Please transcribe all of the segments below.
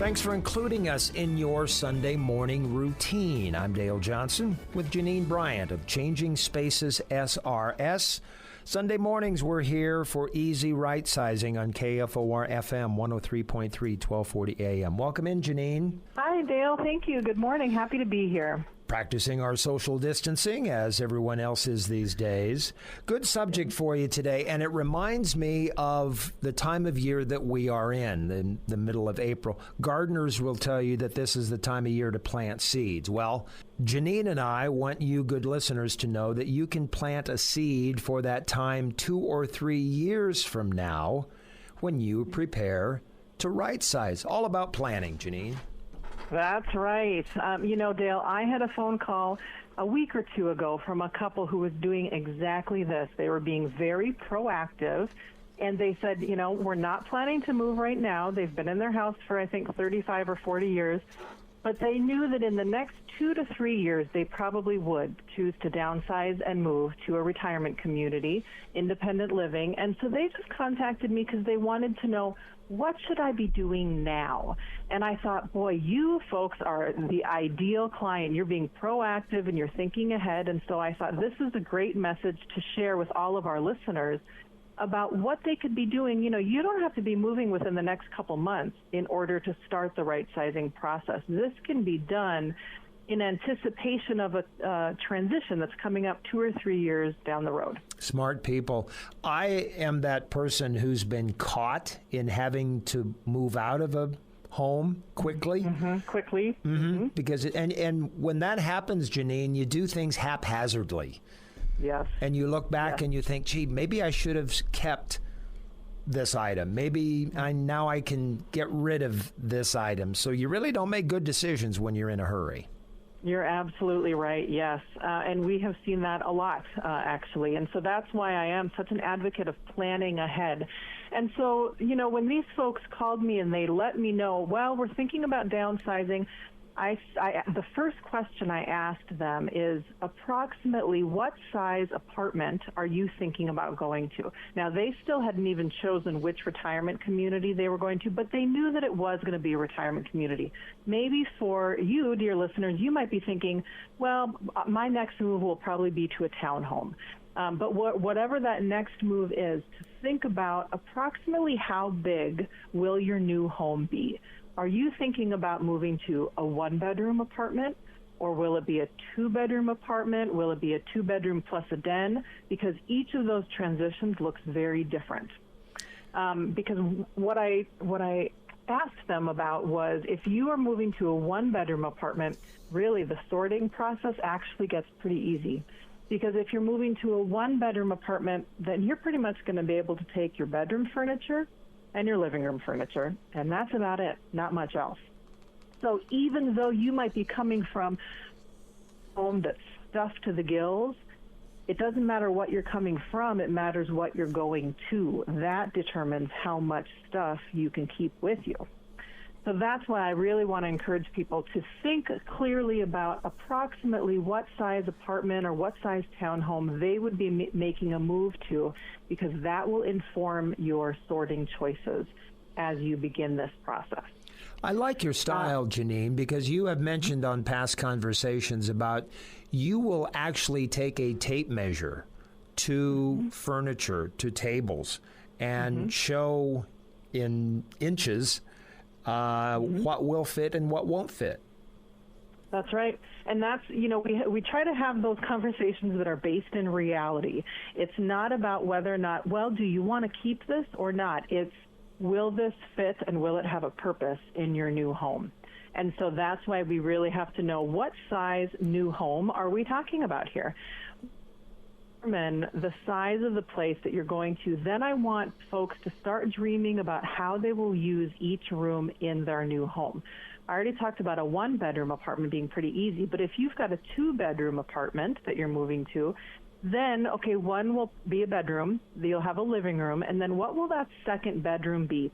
Thanks for including us in your Sunday morning routine. I'm Dale Johnson with Janine Bryant of Changing Spaces SRS. Sunday mornings, we're here for easy right-sizing on KFOR FM 103.3, 1240 AM. Welcome in, Janine. Hi, Dale. Thank you. Good morning. Happy to be here. Practicing our social distancing, as everyone else is these days. Good subject for you today, and it reminds me of the time of year that we are in the middle of April. Gardeners will tell you that this is the time of year to plant seeds. Well, Janine and I want you good listeners to know that you can plant a seed for that time 2 or 3 years from now when you prepare to right size. All about planning, Janine. That's right. Dale, I had a phone call a week or two ago from a couple who was doing exactly this. They were being very proactive, and they said, we're not planning to move right now. They've been in their house for, I think, 35 or 40 years, but they knew that in the next 2 to 3 years, they probably would choose to downsize and move to a retirement community, independent living. And so they just contacted me because they wanted to know, what should I be doing now? And I thought, boy, you folks are the ideal client. You're being proactive and you're thinking ahead. And so I thought this is a great message to share with all of our listeners about what they could be doing. You don't have to be moving within the next couple months in order to start the right sizing process. This can be done in anticipation of a transition that's coming up 2 or 3 years down the road. Smart people. I am that person who's been caught in having to move out of a home quickly. Because and when that happens, Janine, you do things haphazardly. Yes. And you look back and you think, gee, maybe I should have kept this item. Maybe now I can get rid of this item. So you really don't make good decisions when you're in a hurry. You're absolutely right, yes. And we have seen that a lot, actually. And so that's why I am such an advocate of planning ahead. And so, when these folks called me and they let me know, well, we're thinking about downsizing, the first question I asked them is approximately what size apartment are you thinking about going to? Now, they still hadn't even chosen which retirement community they were going to, but they knew that it was going to be a retirement community. Maybe for you, dear listeners, you might be thinking, well, my next move will probably be to a townhome. But whatever that next move is, to think about approximately how big will your new home be? Are you thinking about moving to a 1-bedroom apartment, or will it be a 2-bedroom apartment? Will it be a 2-bedroom plus a den? Because each of those transitions looks very different. Because what I asked them about was, if you are moving to a 1-bedroom apartment, really the sorting process actually gets pretty easy. Because if you're moving to a 1-bedroom apartment, then you're pretty much going to be able to take your bedroom furniture and your living room furniture, and that's about it, not much else. So even though you might be coming from a home that's stuffed to the gills, it doesn't matter what you're coming from, it matters what you're going to. That determines how much stuff you can keep with you. So that's why I really want to encourage people to think clearly about approximately what size apartment or what size townhome they would be making a move to, because that will inform your sorting choices as you begin this process. I like your style, Janine, because you have mentioned on past conversations about you will actually take a tape measure to furniture, to tables, and show in inches what will fit and what won't fit. That's right. And that's, we try to have those conversations that are based in reality. It's not about whether or not, well, do you want to keep this or not? It's, will this fit and will it have a purpose in your new home? And so that's why we really have to know, what size new home are we talking about here? Determine the size of the place that you're going to. Then I want folks to start dreaming about how they will use each room in their new home. I already talked about a 1-bedroom apartment being pretty easy, but if you've got a 2-bedroom apartment that you're moving to, then, okay, one will be a bedroom, you'll have a living room, and then what will that second bedroom be?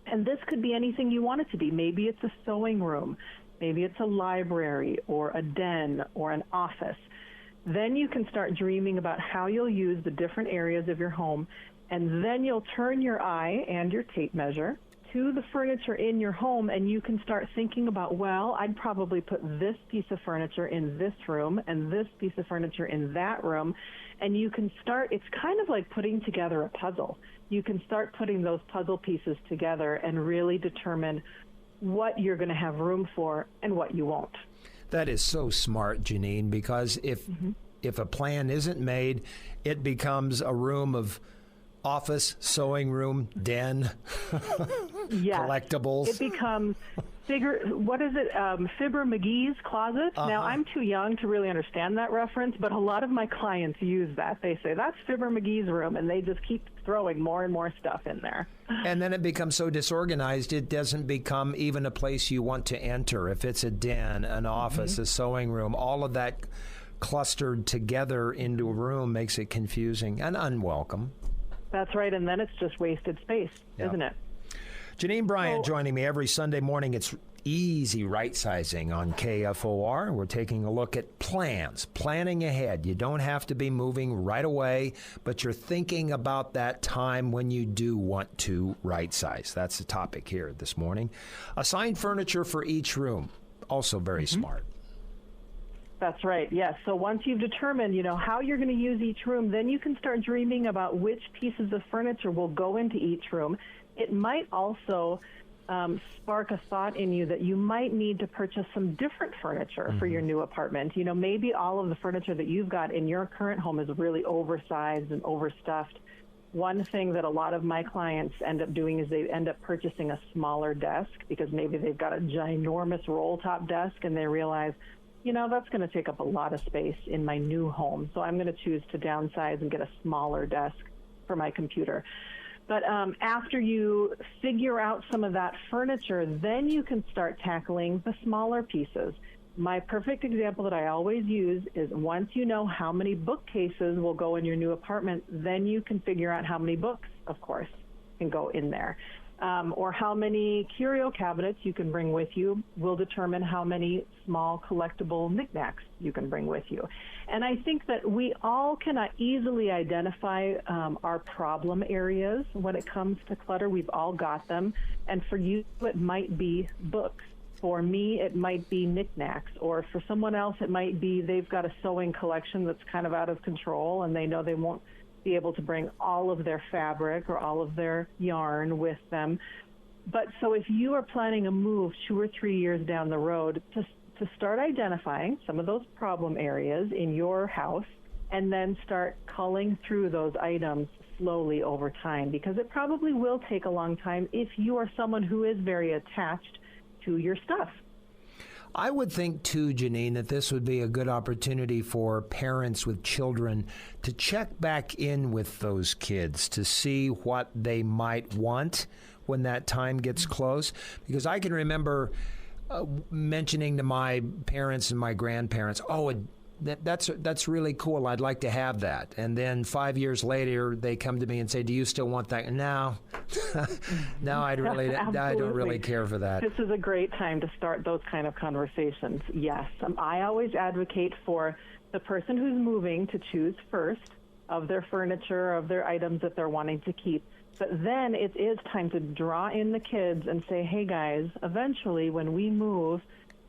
And this could be anything you want it to be. Maybe it's a sewing room, maybe it's a library or a den or an office. Then you can start dreaming about how you'll use the different areas of your home, and then you'll turn your eye and your tape measure to the furniture in your home, and you can start thinking about, well, I'd probably put this piece of furniture in this room and this piece of furniture in that room. And you can start, it's kind of like putting together a puzzle. You can start putting those puzzle pieces together and really determine what you're going to have room for and what you won't. That is so smart, Janine, because if a plan isn't made, it becomes a room of office, sewing room, den, yes. collectibles. It becomes Fibber McGee's closet. Now, I'm too young to really understand that reference, but a lot of my clients use that. They say, that's Fibber McGee's room, and they just keep throwing more and more stuff in there. And then it becomes so disorganized, it doesn't become even a place you want to enter. If it's a den, an office, a sewing room, all of that clustered together into a room makes it confusing and unwelcome. That's right, and then it's just wasted space, isn't it? Janine Bryant joining me every Sunday morning. It's Easy Rightsizing on KFOR. We're taking a look at planning ahead. You don't have to be moving right away, but you're thinking about that time when you do want to right-size. That's the topic here this morning. Assign furniture for each room. Also very smart. That's right, yes. So once you've determined, how you're going to use each room, then you can start dreaming about which pieces of furniture will go into each room. It might also spark a thought in you that you might need to purchase some different furniture for your new apartment. Maybe all of the furniture that you've got in your current home is really oversized and overstuffed. One thing that a lot of my clients end up doing is they end up purchasing a smaller desk because maybe they've got a ginormous roll-top desk and they realize, that's going to take up a lot of space in my new home. So I'm going to choose to downsize and get a smaller desk for my computer. But after you figure out some of that furniture, then you can start tackling the smaller pieces. My perfect example that I always use is once you know how many bookcases will go in your new apartment, then you can figure out how many books, of course, can go in there. Or how many curio cabinets you can bring with you will determine how many small collectible knickknacks you can bring with you. And I think that we all can easily identify our problem areas when it comes to clutter. We've all got them. And for you, it might be books. For me, it might be knickknacks. Or for someone else, it might be they've got a sewing collection that's kind of out of control and they know they won't be able to bring all of their fabric or all of their yarn with them. But so if you are planning a move 2 or 3 years down the road, to start identifying some of those problem areas in your house and then start culling through those items slowly over time, because it probably will take a long time if you are someone who is very attached to your stuff. I would think, too, Janine, that this would be a good opportunity for parents with children to check back in with those kids to see what they might want when that time gets close. Because I can remember mentioning to my parents and my grandparents, that's really cool. I'd like to have that. And then 5 years later, they come to me and say, "Do you still want that?" No, no, I don't really care for that. This is a great time to start those kind of conversations. Yes, I always advocate for the person who's moving to choose first of their furniture, of their items that they're wanting to keep. But then it is time to draw in the kids and say, "Hey guys, eventually when we move,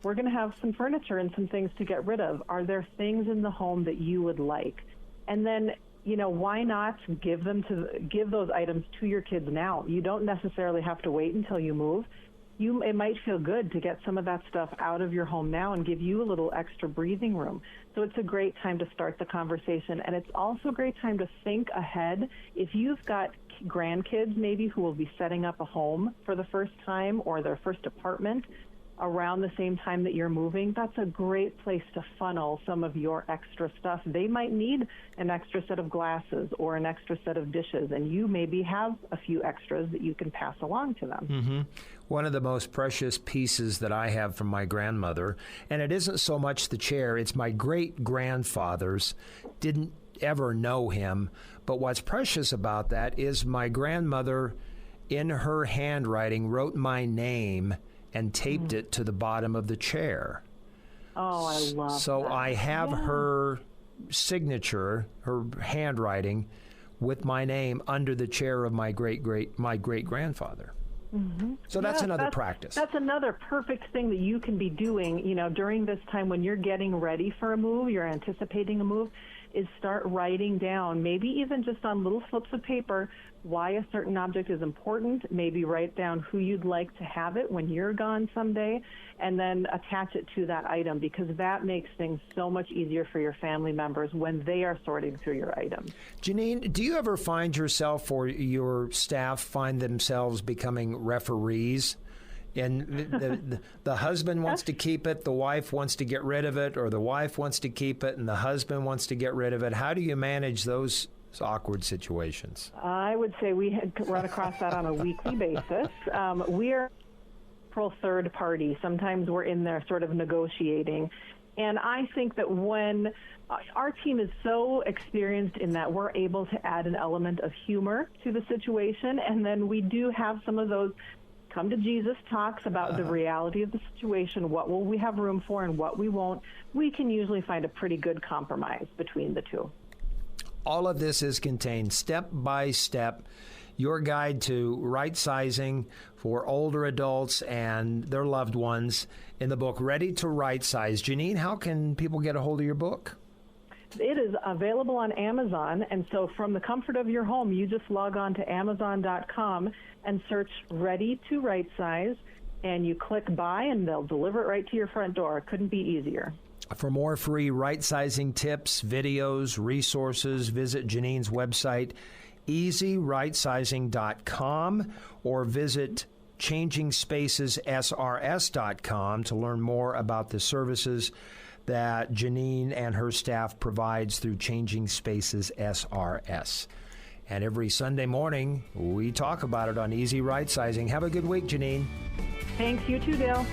we're going to have some furniture and some things to get rid of. Are there things in the home that you would like?" And then, why not give those items to your kids now? You don't necessarily have to wait until you move. It might feel good to get some of that stuff out of your home now and give you a little extra breathing room. So it's a great time to start the conversation. And it's also a great time to think ahead. If you've got grandkids maybe who will be setting up a home for the first time or their first apartment around the same time that you're moving, that's a great place to funnel some of your extra stuff. They might need an extra set of glasses or an extra set of dishes, and you maybe have a few extras that you can pass along to them. Mm-hmm. One of the most precious pieces that I have from my grandmother, and it isn't so much the chair, it's my great-grandfather's. Didn't ever know him, but what's precious about that is my grandmother, in her handwriting, wrote my name and taped it to the bottom of the chair. Oh, I love that. So I have her signature, her handwriting, with my name under the chair of my great-grandfather. So that's another practice. That's another perfect thing that you can be doing, during this time when you're getting ready for a move, you're anticipating a move, is start writing down, maybe even just on little slips of paper, why a certain object is important. Maybe write down who you'd like to have it when you're gone someday, and then attach it to that item, because that makes things so much easier for your family members when they are sorting through your items. Janine, do you ever find yourself or your staff find themselves becoming referees? And the husband wants to keep it, the wife wants to get rid of it, or the wife wants to keep it and the husband wants to get rid of it. How do you manage those awkward situations? I would say we run across that on a weekly basis. We are a third party. Sometimes we're in there sort of negotiating. And I think that when our team is so experienced in that we're able to add an element of humor to the situation, and then we do have some of those come to Jesus talks about the reality of the situation, what will we have room for and what we won't, we can usually find a pretty good compromise between the two. All of this is contained step by step, your guide to right-sizing for older adults and their loved ones in the book, Ready to Right-Size. Janine, how can people get a hold of your book? It is available on Amazon, and so from the comfort of your home, you just log on to Amazon.com and search Ready to Right-Size, and you click buy, and they'll deliver it right to your front door. It couldn't be easier. For more free right-sizing tips, videos, resources, visit Janine's website, easyrightsizing.com, or visit changingspacessrs.com to learn more about the services that Janine and her staff provides through Changing Spaces SRS. And every Sunday morning, we talk about it on Easy Right Sizing. Have a good week, Janine. Thanks. You too, Dale.